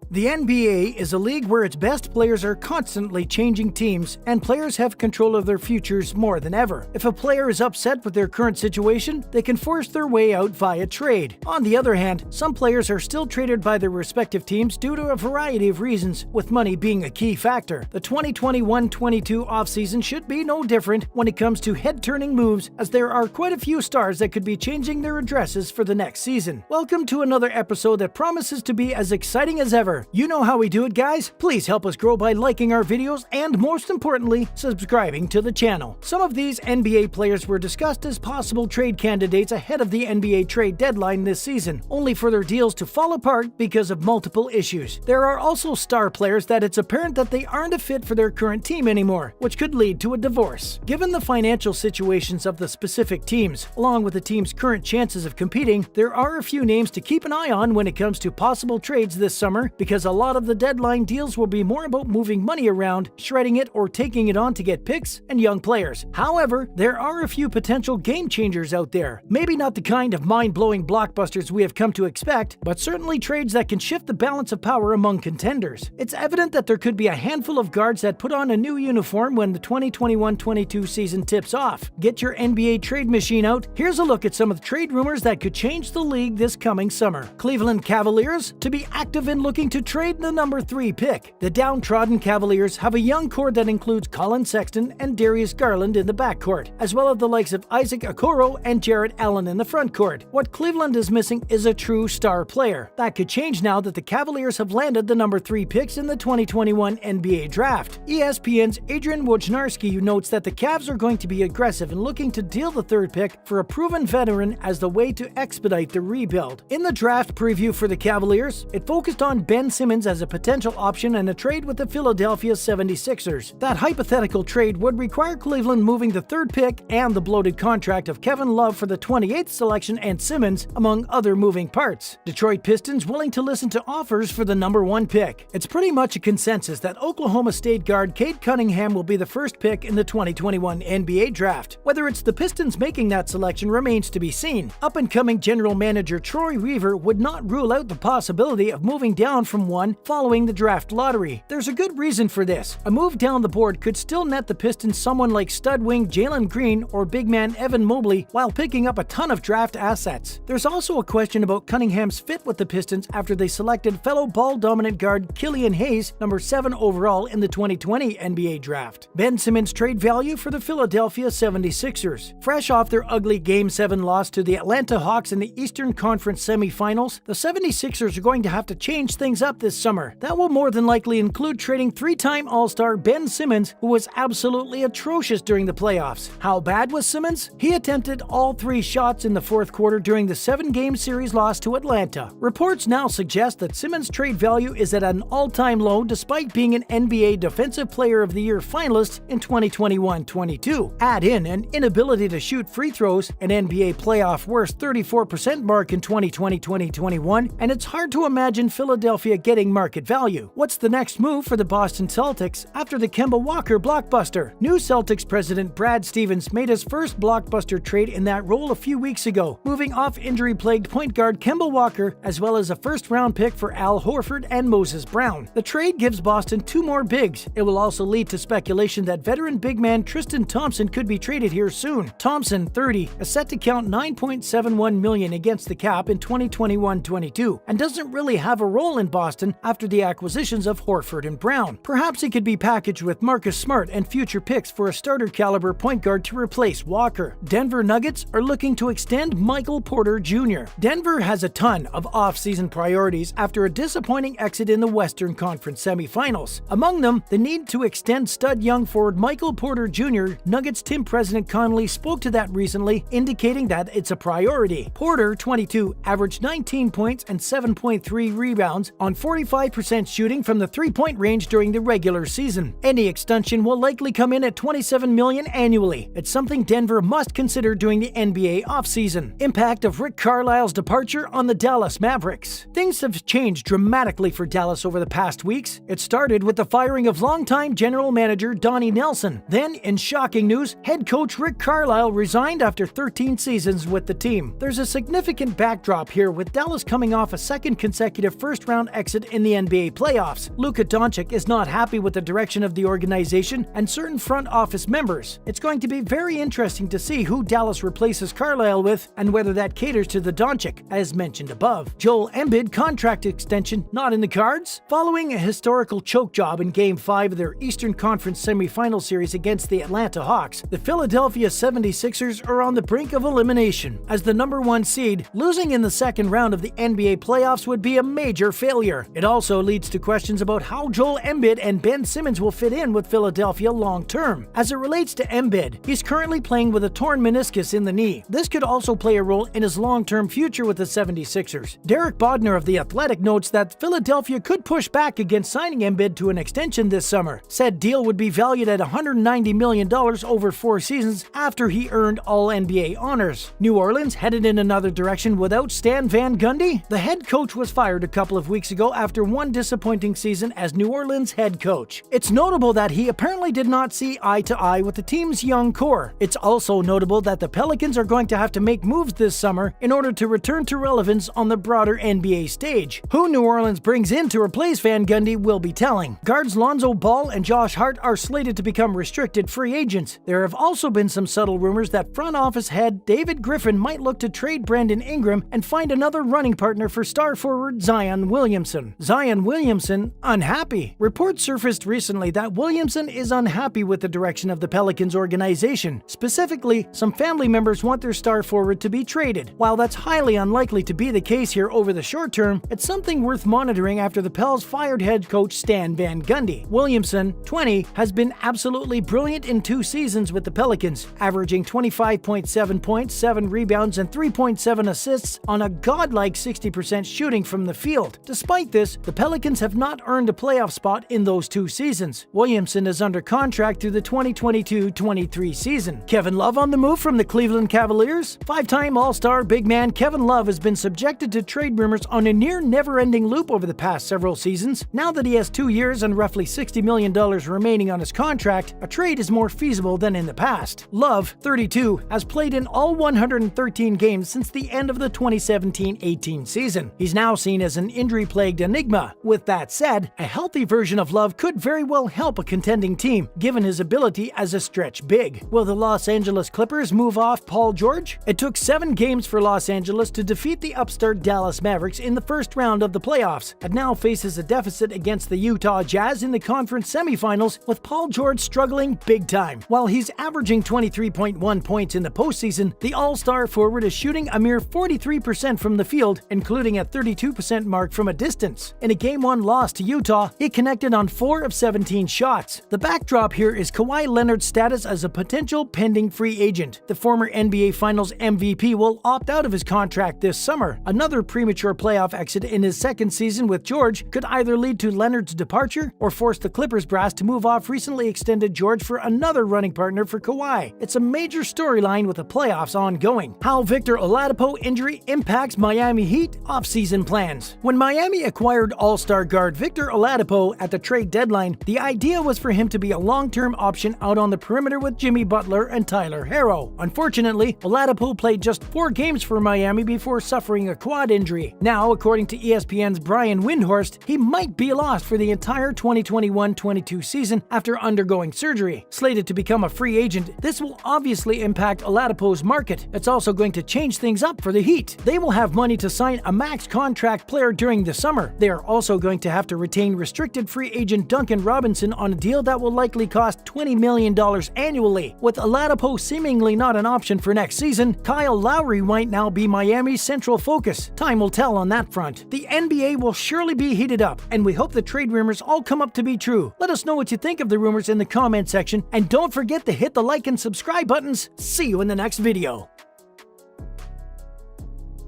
The NBA is a league where its best players are constantly changing teams, and players have control of their futures more than ever. If a player is upset with their current situation, they can force their way out via trade. On the other hand, some players are still traded by their respective teams due to a variety of reasons, with money being a key factor. The 2021-22 offseason should be no different when it comes to head-turning moves, as there are quite a few stars that could be changing their addresses for the next season. Welcome to another episode that promises to be as exciting as ever. You know how we do it, guys. Please help us grow by liking our videos and, most importantly, subscribing to the channel. Some of these NBA players were discussed as possible trade candidates ahead of the NBA trade deadline this season, only for their deals to fall apart because of multiple issues. There are also star players that it's apparent that they aren't a fit for their current team anymore, which could lead to a divorce. Given the financial situations of the specific teams, along with the team's current chances of competing, there are a few names to keep an eye on when it comes to possible trades this summer, because a lot of the deadline deals will be more about moving money around, shredding it, or taking it on to get picks and young players. However, there are a few potential game changers out there. Maybe not the kind of mind-blowing blockbusters we have come to expect, but certainly trades that can shift the balance of power among contenders. It's evident that there could be a handful of guards that put on a new uniform when the 2021-22 season tips off. Get your NBA trade machine out. Here's a look at some of the trade rumors that could change the league this coming summer. Cleveland Cavaliers to be active in looking to trade the number 3 pick. The downtrodden Cavaliers have a young core that includes Colin Sexton and Darius Garland in the backcourt, as well as the likes of Isaac Okoro and Jarrett Allen in the frontcourt. What Cleveland is missing is a true star player. That could change now that the Cavaliers have landed the number 3 picks in the 2021 NBA draft. ESPN's Adrian Wojnarowski notes that the Cavs are going to be aggressive in looking to deal the 3rd pick for a proven veteran as the way to expedite the rebuild. In the draft preview for the Cavaliers, it focused on Ben Simmons as a potential option and a trade with the Philadelphia 76ers. That hypothetical trade would require Cleveland moving the 3rd pick and the bloated contract of Kevin Love for the 28th selection and Simmons, among other moving parts. Detroit Pistons willing to listen to offers for the number 1 pick. It's pretty much a consensus that Oklahoma State guard Cade Cunningham will be the 1st pick in the 2021 NBA draft. Whether it's the Pistons making that selection remains to be seen. Up-and-coming general manager Troy Weaver would not rule out the possibility of moving down from 1 following the draft lottery. There's a good reason for this. A move down the board could still net the Pistons someone like stud wing Jalen Green or big man Evan Mobley while picking up a ton of draft assets. There's also a question about Cunningham's fit with the Pistons after they selected fellow ball-dominant guard Killian Hayes, number 7 overall in the 2020 NBA draft. Ben Simmons' trade value for the Philadelphia 76ers. Fresh off their ugly Game 7 loss to the Atlanta Hawks in the Eastern Conference semifinals, the 76ers are going to have to change things up this summer. That will more than likely include trading 3-time All-Star Ben Simmons, who was absolutely atrocious during the playoffs. How bad was Simmons? He attempted all 3 shots in the 4th quarter during the 7-game series loss to Atlanta. Reports now suggest that Simmons' trade value is at an all-time low despite being an NBA Defensive Player of the Year finalist in 2021-22. Add in an inability to shoot free throws, an NBA playoff worst 34% mark in 2020-2021, and it's hard to imagine Philadelphia getting market value. What's the next move for the Boston Celtics after the Kemba Walker blockbuster? New Celtics president Brad Stevens made his first blockbuster trade in that role a few weeks ago, moving off injury-plagued point guard Kemba Walker as well as a first-round pick for Al Horford and Moses Brown. The trade gives Boston 2 more bigs. It will also lead to speculation that veteran big man Tristan Thompson could be traded here soon. Thompson, 30, is set to count $9.71 million against the cap in 2021-22 and doesn't really have a role in Boston after the acquisitions of Horford and Brown. Perhaps he could be packaged with Marcus Smart and future picks for a starter-caliber point guard to replace Walker. Denver Nuggets are looking to extend Michael Porter Jr. Denver has a ton of off-season priorities after a disappointing exit in the Western Conference semifinals. Among them, the need to extend stud young forward Michael Porter Jr. Nuggets team president Connolly spoke to that recently, indicating that it's a priority. Porter, 22, averaged 19 points and 7.3 rebounds on 45% shooting from the 3-point range during the regular season. Any extension will likely come in at $27 million annually. It's something Denver must consider during the NBA offseason. Impact of Rick Carlisle's departure on the Dallas Mavericks. Things have changed dramatically for Dallas over the past weeks. It started with the firing of longtime general manager Donnie Nelson. Then, in shocking news, head coach Rick Carlisle resigned after 13 seasons with the team. There's a significant backdrop here, with Dallas coming off a second consecutive first-round exit in the NBA playoffs. Luka Doncic is not happy with the direction of the organization and certain front office members. It's going to be very interesting to see who Dallas replaces Carlisle with and whether that caters to the Doncic, as mentioned above. Joel Embiid contract extension not in the cards? Following a historical choke job in Game 5 of their Eastern Conference semifinal series against the Atlanta Hawks, the Philadelphia 76ers are on the brink of elimination. As the number 1 seed, losing in the second round of the NBA playoffs would be a major failure. It also leads to questions about how Joel Embiid and Ben Simmons will fit in with Philadelphia long term. As it relates to Embiid, he's currently playing with a torn meniscus in the knee. This could also play a role in his long-term future with the 76ers. Derek Bodner of The Athletic notes that Philadelphia could push back against signing Embiid to an extension this summer. Said deal would be valued at $190 million over 4 seasons after he earned All-NBA honors. New Orleans headed in another direction without Stan Van Gundy? The head coach was fired a couple of weeks ago after one disappointing season as New Orleans head coach. It's notable that he apparently did not see eye to eye with the team's young core. It's also notable that the Pelicans are going to have to make moves this summer in order to return to relevance on the broader NBA stage. Who New Orleans brings in to replace Van Gundy will be telling. Guards Lonzo Ball and Josh Hart are slated to become restricted free agents. There have also been some subtle rumors that front office head David Griffin might look to trade Brandon Ingram and find another running partner for star forward Zion Williamson. Zion Williamson unhappy. Reports surfaced recently that Williamson is unhappy with the direction of the Pelicans organization. Specifically, some family members want their star forward to be traded. While that's highly unlikely to be the case here over the short term, it's something worth monitoring after the Pels fired head coach Stan Van Gundy. Williamson, 20, has been absolutely brilliant in 2 seasons with the Pelicans, averaging 25.7 points, 7 rebounds, and 3.7 assists on a godlike 60% shooting from the field. Despite this, the Pelicans have not earned a playoff spot in those 2 seasons. Williamson is under contract through the 2022-23 season. Kevin Love on the move from the Cleveland Cavaliers? 5-time All-Star big man Kevin Love has been subjected to trade rumors on a near never-ending loop over the past several seasons. Now that he has 2 years and roughly $60 million remaining on his contract, a trade is more feasible than in the past. Love, 32, has played in all 113 games since the end of the 2017-18 season. He's now seen as an injury-plagued enigma. With that said, a healthy version of Love could very well help a contending team, given his ability as a stretch big. Will the Los Angeles Clippers move off Paul George? It took 7 games for Los Angeles to defeat the upstart Dallas Mavericks in the first round of the playoffs, and now faces a deficit against the Utah Jazz in the conference semifinals, with Paul George struggling big time. While he's averaging 23.1 points in the postseason, the All-Star forward is shooting a mere 43% from the field, including a 32% mark from a distance. In a Game 1 loss to Utah, he connected on 4 of 17 shots. The backdrop here is Kawhi Leonard's status as a potential pending free agent. The former NBA Finals MVP will opt out of his contract this summer. Another premature playoff exit in his second season with George could either lead to Leonard's departure or force the Clippers brass to move off recently extended George for another running partner for Kawhi. It's a major storyline with the playoffs ongoing. How Victor Oladipo injury impacts Miami Heat offseason plans. When Miami acquired All-Star guard Victor Oladipo at the trade deadline, the idea was for him to be a long-term option out on the perimeter with Jimmy Butler and Tyler Herro. Unfortunately, Oladipo played just 4 games for Miami before suffering a quad injury. Now, according to ESPN's Brian Windhorst, he might be lost for the entire 2021-22 season after undergoing surgery. Slated to become a free agent, this will obviously impact Oladipo's market. It's also going to change things up for the Heat. They will have money to sign a max contract player during the summer. They are also going to have to retain restricted free agent Duncan Robinson on a deal that will likely cost $20 million annually. With Oladipo seemingly not an option for next season, Kyle Lowry might now be Miami's central focus. Time will tell on that front. The NBA will surely be heated up, and we hope the trade rumors all come up to be true. Let us know what you think of the rumors in the comment section, and don't forget to hit the like and subscribe buttons. See you in the next video.